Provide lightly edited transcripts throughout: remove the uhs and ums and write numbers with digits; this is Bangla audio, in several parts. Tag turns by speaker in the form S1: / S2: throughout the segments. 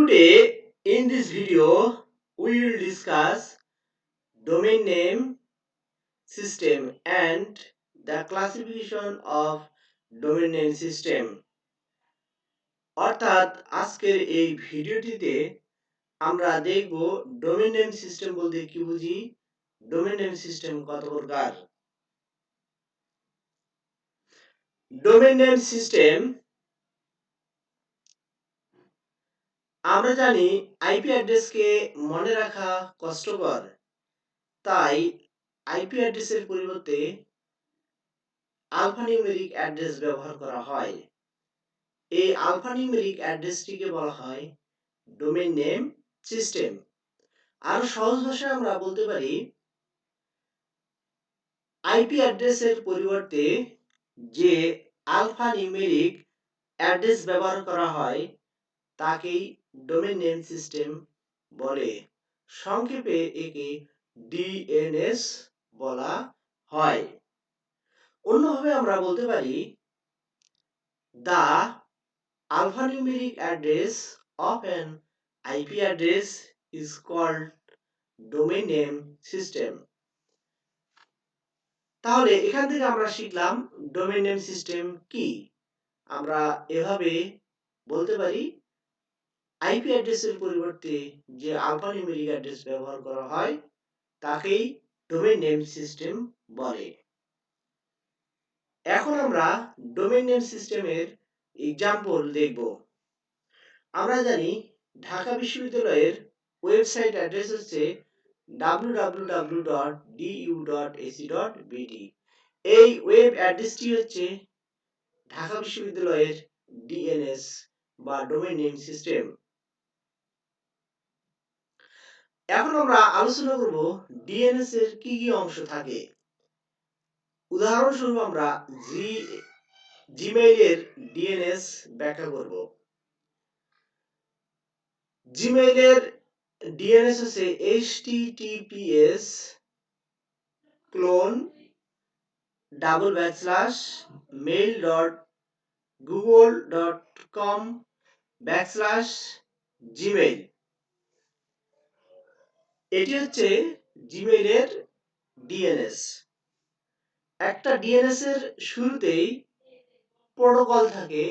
S1: Today in this video we will discuss domain name system and the classification of domain name system। অর্থাৎ আজকের এই ভিডিওটিতে আমরা দেখব ডোমেইন নেম সিস্টেম বলতে কি বুঝি, ডোমেইন নেম সিস্টেম কত প্রকার। ডোমেইন নেম সিস্টেম আমরা জানি আইপি অ্যাড্রেসকে মনে রাখা কষ্টকর, তাই আইপি অ্যাড্রেসের পরিবর্তে আলফানিউমেরিক অ্যাড্রেস ব্যবহার করা হয়। এই আলফানিউমেরিক অ্যাড্রেসটিকে বলা হয় ডোমেইন নেম সিস্টেম। আরো সহজ ভাষায় আমরা বলতে পারি আইপি অ্যাড্রেসের পরিবর্তে যে আলফানিউমেরিক অ্যাড্রেস ব্যবহার করা হয় তাকেই ডোমেইন নেম সিস্টেম বলে। সংক্ষেপে একে ডিএনএস বলা হয়। অন্যভাবে আমরা বলতে পারি the alphanumeric address of an IP address is called domain name system। তাহলে এখান থেকে আমরা শিখলাম ডোমেইন নেম সিস্টেম কি। আমরা এভাবে বলতে পারি আইপি অ্যাড্রেসের পরিবর্তে যে আলফানিউমেরিক অ্যাড্রেস ব্যবহার করা হয় তাকেই ডোমেইন নেম সিস্টেম বলে। এখন আমরা ডোমেইন নেম সিস্টেমের এক্সাম্পল দেখব। আমরা জানি ঢাকা বিশ্ববিদ্যালয়ের ওয়েবসাইট অ্যাড্রেস হচ্ছে www.du.ac.bd। এই ওয়েব অ্যাড্রেসটি হচ্ছে ঢাকা বিশ্ববিদ্যালয়ের ডিএনএস বা ডোমেইন নেম সিস্টেম। এখন আমরা আলোচনা করব ডিএনএস এর কি কি অংশ থাকে। উদাহরণস্বরূপ আমরা জিমেইল এর ডিএনএস ব্যাখ্যা করব। জিমেইল এর ডিএনএস হচ্ছে https://mail.google.com/gmail। এটি হচ্ছে জিমেইল এর ডিএনএস। একটা ডিএনএস এর শুরুতেই প্রোটোকল থাকে,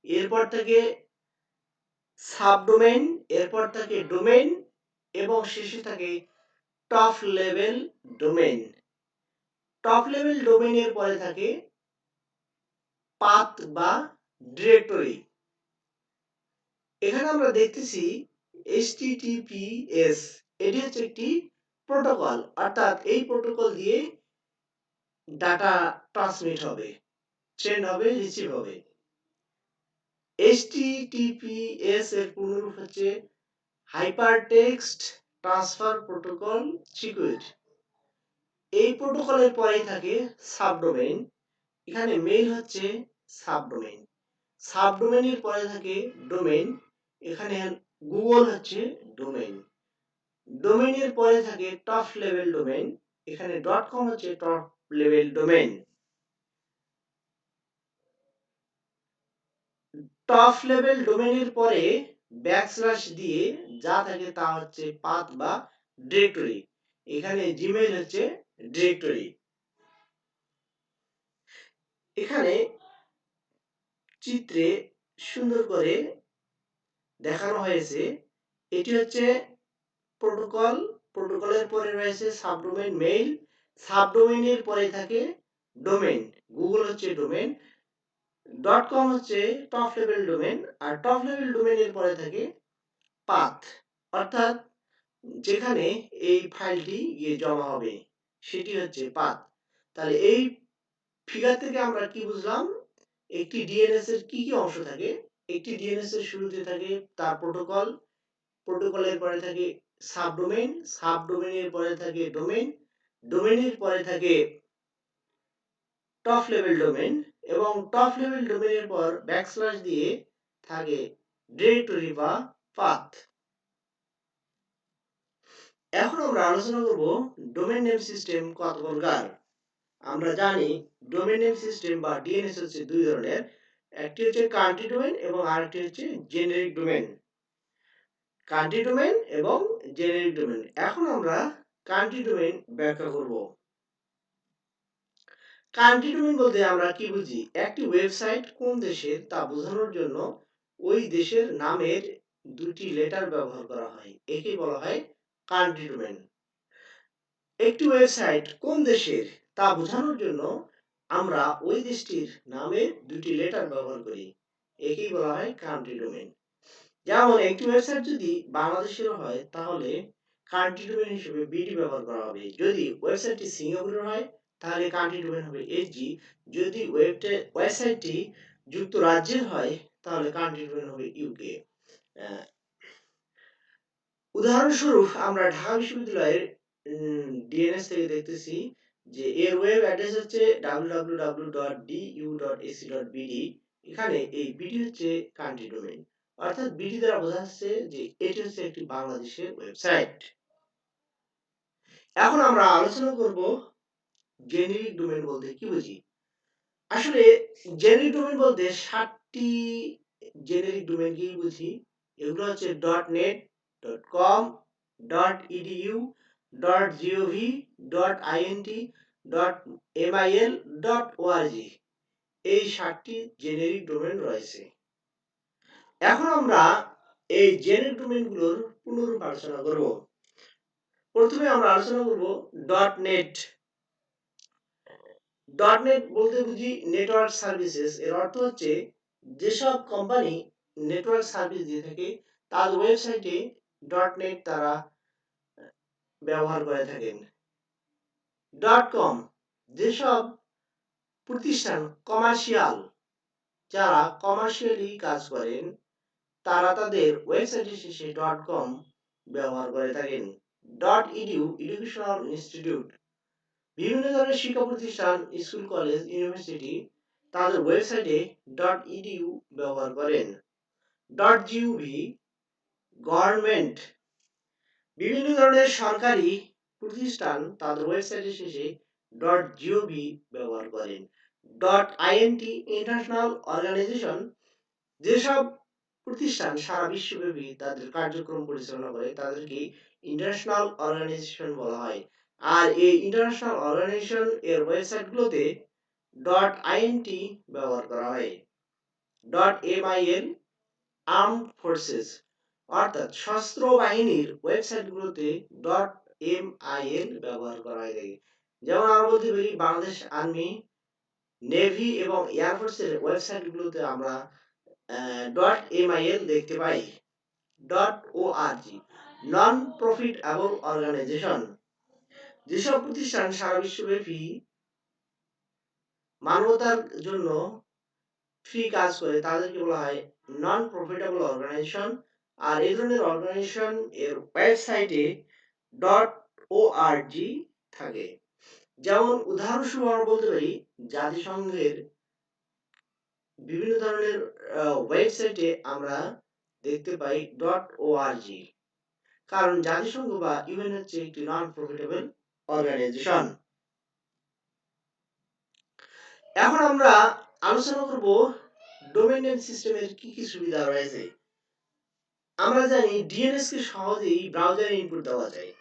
S1: এরপর থাকে সাবডোমেইন, এরপর থাকে ডোমেইন এবং শেষে থাকে top level domain. Top level ডোমেইনের পরে থাকে পাথ বা ডিরেক্টরি। এখানে আমরা দেখতেছি HTTPS, এটি হচ্ছে একটি প্রোটোকল, অর্থাৎ এই প্রোটোকল দিয়ে ডাটা ট্রান্সমিট হবে, সেন্ড হবে, রিসিভ হবে। HTTPS এর পূর্ণরূপ হচ্ছে হাইপারটেক্সট ট্রান্সফার প্রোটোকল সিকিউর। এই প্রোটোকলের পরেই থাকে সাবডোমেইন। এখানে মেইল হচ্ছে সাবডোমেইন। সাবডোমেইনের পরে থাকে ডোমেইন। এখানে গুগল হচ্ছে ডোমেইন। ডোমেইনের পরে থাকে টপ লেভেল ডোমেইন। এখানে .com হচ্ছে top level domain. Top level ডোমেইনের পরে ব্যাকস্ল্যাশ দিয়ে যা থাকে তা হচ্ছে পাথ বা ডিরেক্টরি। এখানে জিমেইল হচ্ছে ডিরেক্টরি। এখানে চিত্রে সুন্দর করে দেখানো হয়েছে, এটি হচ্ছে প্রোটোকল। প্রোটোকলের পরে রয়েছে সাবডোমেইন মেইল। সাবডোমেইনের পরে থাকে ডোমেইন। গুগল হচ্ছে ডোমেইন। .com হচ্ছে টপ লেভেল ডোমেইন। আর টপ লেভেল ডোমেইনের পরে থাকে পাথ, অর্থাৎ যেখানে এই ফাইলটি গিয়ে জমা হবে সেটি হচ্ছে পাথ। তাহলে এই ফিগার থেকে আমরা কি বুঝলাম, একটি ডিএনএস এর কি কি অংশ থাকে। একটি ডিএনএস এর শুরুতে থাকে তার প্রোটোকল, প্রোটোকলের পরে থাকে সাবডোমেইন, সাবডোমেইনের পরে থাকে ডোমেইন, ডোমেইনের পরে থাকে টপ লেভেল ডোমেইন এবং টপ লেভেল ডোমেইনের পর ব্যাকস্ল্যাশ দিয়ে থাকে ডিরেক্টরি বা পাথ। এখন আমরা আলোচনা করব ডোমেইন নেম সিস্টেম কত প্রকার। আমরা জানি ডোমেইন নেম সিস্টেম বা ডিএনএস হচ্ছে দুই ধরনের, একটি হচ্ছে কান্ট্রি ডোমেইন এবং আরেকটি হচ্ছে জেনারিক ডোমেইন। কান্ট্রি ডোমেন এবং জেনেরিক ডোমেন। এখন আমরা কান্ট্রি ডোমেন ব্যাখ্যা করব। কান্ট্রি ডোমেন বলতে আমরা কি বুঝি? একটি ওয়েবসাইট কোন দেশের তা বোঝানোর জন্য ওই দেশের নামের দুটি লেটার ব্যবহার করা হয়, একে বলা হয় কান্ট্রি ডোমেন। একটি ওয়েবসাইট কোন দেশের তা বোঝানোর জন্য আমরা ওই দেশটির নামের দুটি লেটার ব্যবহার করি, একেই বলা হয় কান্ট্রি ডোমেন। যেমন একটি ওয়েবসাইট যদি বাংলাদেশের হয় তাহলে কান্ট্রি ডোমেন হিসেবে বিডি ব্যবহার করা হবে। যদি ওয়েবসাইটটি সিঙ্গাপুরের হয় তাহলে কান্ট্রি ডোমেন হবে এসজি। যদি ওয়েবসাইটটি যুক্তরাজ্যের হয় তাহলে কান্ট্রি ডোমেন হবে ইউকে। উদাহরণস্বরূপ আমরা ঢাকা বিশ্ববিদ্যালয়ের ডিএনএস থেকে দেখতেছি যে এর ওয়েব অ্যাড্রেস হচ্ছে www.du.ac.bd। এখানে এই বিডি হচ্ছে কান্ট্রি ডোমেইন, অর্থাৎ বিডি দ্বারা বোঝা যাচ্ছে যে এটি হচ্ছে একটি বাংলাদেশের ওয়েবসাইট। এখন আমরা আলোচনা করব জেনেরিক ডোমেইন বলতে কি বুঝি। আসলে জেনেরিক ডোমেইন বলতে 7টি জেনেরিক ডোমেইনকেই বুঝি। এগুলো হচ্ছে .net, .com, .edu, .gov, .int, .mil, .org। এই 7টি জেনেরিক ডোমেইন রয়েছে। এখন আমরা এই জেনেরিক ডোমেইনগুলোর পুনরূপ আলোচনা করব। প্রথমে আমরা আলোচনা করব .net। .net বলতে বুঝি নেটওয়ার্ক সার্ভিসেস। এর অর্থ হচ্ছে যেসব কোম্পানি নেটওয়ার্ক সার্ভিস দিয়ে থাকে তার ওয়েবসাইটে .net তারা ব্যবহার করে থাকেন। .com যেসব প্রতিষ্ঠান যারা কমার্শিয়ালি কাজ করেন তারা তাদের ওয়েবসাইটের শেষে .com ব্যবহার করে থাকেন। .edu এডুকেশনাল ইনস্টিটিউট, বিভিন্ন ধরনের শিক্ষা প্রতিষ্ঠান, স্কুল, কলেজ, ইউনিভার্সিটি তাদের ওয়েবসাইটে .edu ব্যবহার করেন। .gov গভর্নমেন্ট, বিভিন্ন ধরনের সরকারি প্রতিষ্ঠান তাদের ওয়েবসাইটের শেষে .gov ব্যবহার করেন। .int ইন্টারন্যাশনাল অর্গানাইজেশন, যেসব প্রতিষ্ঠান সারা বিশ্বব্যাপী তাদের কার্যক্রম পরিচালনা করে তাদেরকে ইন্টারন্যাশনাল অর্গানাইজেশন বলা হয়। আর এই ইন্টারন্যাশনাল অর্গানাইজেশন এর ওয়েবসাইটগুলোতে .int ব্যবহার করা হয়। .mil আর্মড ফোর্সেস, অর্থাৎ সশস্ত্র বাহিনীর ওয়েবসাইটগুলোতে .mil ব্যবহার করা হয় থাকে। যেমন আমরা বলতে পারি বাংলাদেশ আর্মি, নেভি এবং এয়ারফোর্সের ওয়েবসাইটগুলোতে আমরা .mil দেখতে পাই। .org নন প্রফিটেবল অর্গানাইজেশন, যেসব প্রতিষ্ঠান সারা বিশ্বব্যাপী মানবতার জন্য ফ্রি কাজ করে তাদেরকে বলা হয় নন প্রফিটেবল অর্গানাইজেশন। আর এই ধরনের অর্গানাইজেশন এর ওয়েবসাইটে .org থাকে। যেমন উদাহরণস্বরূপ আমরা বলতে পারি জাতিসংঘের বিভিন্ন ধরনের ওয়েবসাইটে আমরা দেখতে পাই .org, কারণ জাতিসংঘ বা ইউএন হচ্ছে একটি নন প্রফিটেবল অর্গানাইজেশন। এখন আমরা আলোচনা করব ডোমেইন নেম সিস্টেমের কি কি সুবিধা রয়েছে। আমরা জানি ডিএনএস কে সহজেই ব্রাউজারে ইনপুট দেওয়া যায়।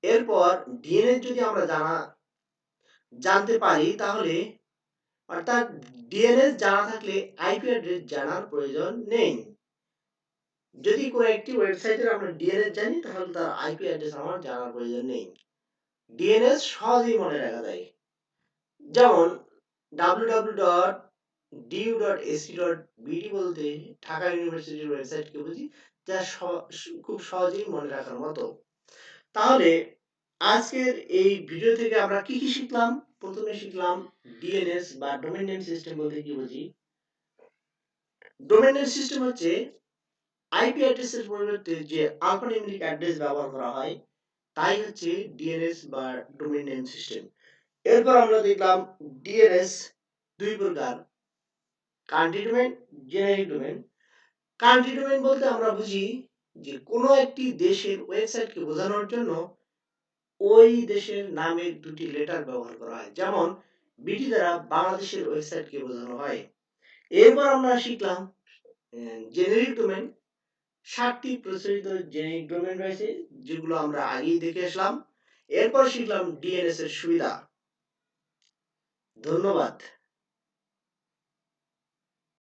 S1: এরপর ডিএনএস যদি আমরা জানতে পারি তাহলে, অর্থাৎ ডিএনএস জানা থাকলে আইপি অ্যাড্রেস জানার প্রয়োজন নেই। যদি কোনো একটি ওয়েবসাইটের আমরা ডিএনএস জানি তাহলে তার আইপি অ্যাড্রেস আমার জানার প্রয়োজন নেই। ডিএনএস সহজেই মনে রাখা যায়। যেমন www.du.ac.bd বলতে ঢাকা ইউনিভার্সিটির ওয়েবসাইটকে বুঝি, যা খুব সহজেই মনে রাখার মতো। তাহলে আজকের এই ভিডিও থেকে আমরা কি কি শিখলাম? প্রথমে শিখলাম ডিএনএস বা ডোমেইন নেম সিস্টেম বলতে কি বুঝি। ডোমেইন নেম সিস্টেম হচ্ছে আইপি অ্যাড্রেসের পরিবর্তে যে আলফানিউমেরিক অ্যাড্রেস ব্যবহার করা হয় তাই হচ্ছে ডিএনএস বা ডোমেইন নেম সিস্টেম। এরপর আমরা দেখলাম ডিএনএস দুই প্রকার, country domain, generic domain. Country domain বলতে আমরা বুঝি যে কোনো একটি দেশের ওয়েবসাইটকে বোঝানোর জন্য ওই দেশের নামের দুটি লেটার ব্যবহার করা হয়। যেমন বিডি দ্বারা বাংলাদেশের ওয়েবসাইটকে বোঝানো হয়। এরপর আমরা শিখলাম জেনারিক ডোমেইন। 7টি প্রচলিত জেনেটিক ডোমেন রয়েছে, যেগুলো আমরা আগেই দেখে আসলাম। এরপর শিখলাম ডিএনএস এর সুবিধা। ধন্যবাদ।